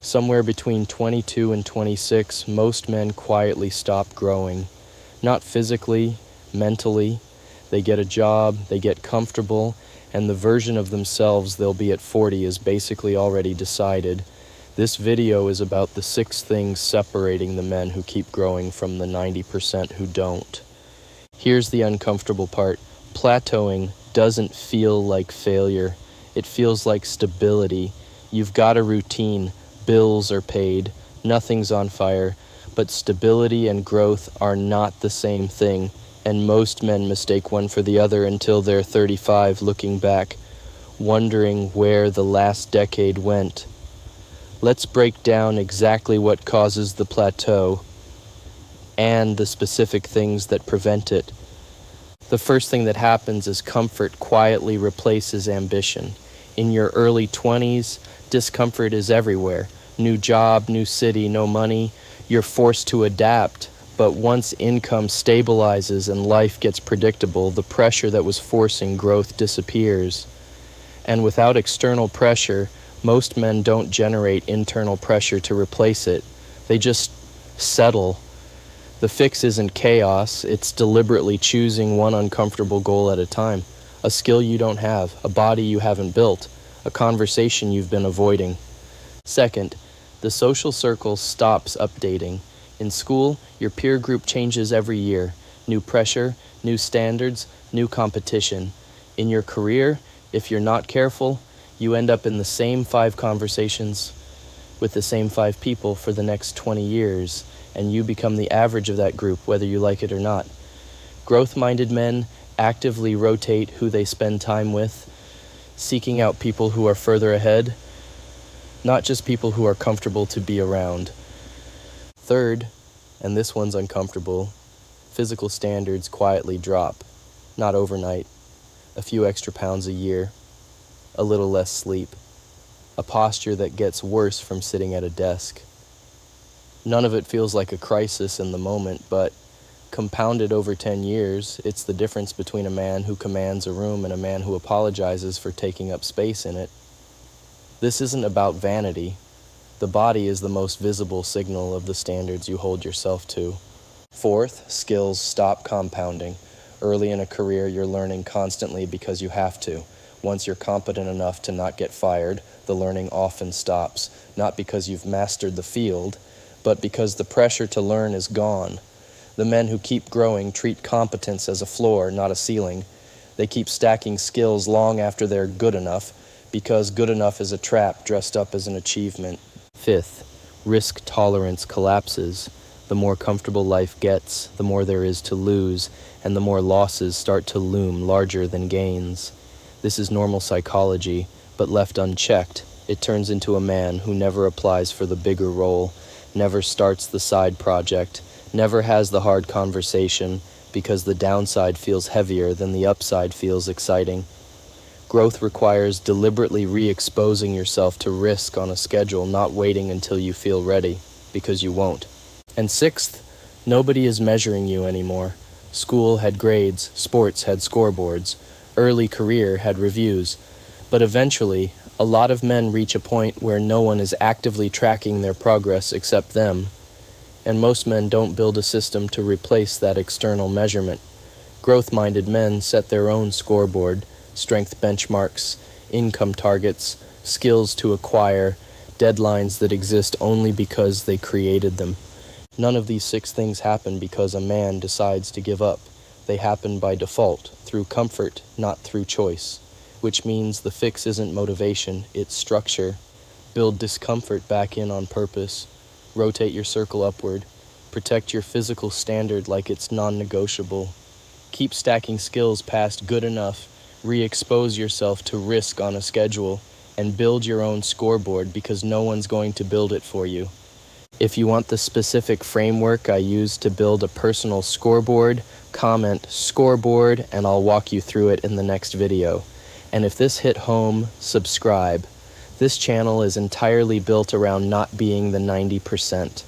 Somewhere between 22 and 26, most men quietly stop growing. Not physically, mentally. They get a job, they get comfortable, and the version of themselves they'll be at 40 is basically already decided. This video is about the 6 things separating the men who keep growing from the 90% who don't. Here's the uncomfortable part. Plateauing doesn't feel like failure. It feels like stability. You've got a routine, bills are paid, nothing's on fire, but stability and growth are not the same thing, and most men mistake one for the other until they're 35 looking back, wondering where the last decade went. Let's break down exactly what causes the plateau and the specific things that prevent it. The first thing that happens is comfort quietly replaces ambition. In your early 20s, discomfort is everywhere. New job, new city, no money. You're forced to adapt. But once income stabilizes and life gets predictable, the pressure that was forcing growth disappears. And without external pressure, most men don't generate internal pressure to replace it. They just settle. The fix isn't chaos, it's deliberately choosing one uncomfortable goal at a time. A skill you don't have, a body you haven't built, a conversation you've been avoiding. Second, the social circle stops updating. In school, your peer group changes every year. New pressure, new standards, new competition. In your career, if you're not careful, you end up in the same 5 conversations with the same 5 people for the next 20 years. And you become the average of that group, whether you like it or not. Growth-minded men actively rotate who they spend time with, seeking out people who are further ahead, not just people who are comfortable to be around. Third, and this one's uncomfortable, physical standards quietly drop. Not overnight. A few extra pounds a year. A little less sleep. A posture that gets worse from sitting at a desk. None of it feels like a crisis in the moment, but compounded over 10 years, it's the difference between a man who commands a room and a man who apologizes for taking up space in it. This isn't about vanity. The body is the most visible signal of the standards you hold yourself to. Fourth, skills stop compounding. Early in a career, you're learning constantly because you have to. Once you're competent enough to not get fired, the learning often stops, not because you've mastered the field, but because the pressure to learn is gone. The men who keep growing treat competence as a floor, not a ceiling. They keep stacking skills long after they're good enough, because good enough is a trap dressed up as an achievement. Fifth, risk tolerance collapses. The more comfortable life gets, the more there is to lose, and the more losses start to loom larger than gains. This is normal psychology, but left unchecked, it turns into a man who never applies for the bigger role, never starts the side project, never has the hard conversation, because the downside feels heavier than the upside feels exciting. Growth requires deliberately re-exposing yourself to risk on a schedule, not waiting until you feel ready, because you won't. And sixth, nobody is measuring you anymore. School had grades, sports had scoreboards, early career had reviews, but eventually, a lot of men reach a point where no one is actively tracking their progress except them, and most men don't build a system to replace that external measurement. Growth-minded men set their own scoreboard, strength benchmarks, income targets, skills to acquire, deadlines that exist only because they created them. None of these 6 things happen because a man decides to give up. They happen by default, through comfort, not through choice. Which means the fix isn't motivation, it's structure. Build discomfort back in on purpose. Rotate your circle upward. Protect your physical standard like it's non-negotiable. Keep stacking skills past good enough. Re-expose yourself to risk on a schedule. And build your own scoreboard because no one's going to build it for you. If you want the specific framework I use to build a personal scoreboard, comment scoreboard and I'll walk you through it in the next video. And if this hit home, subscribe. This channel is entirely built around not being the 90%.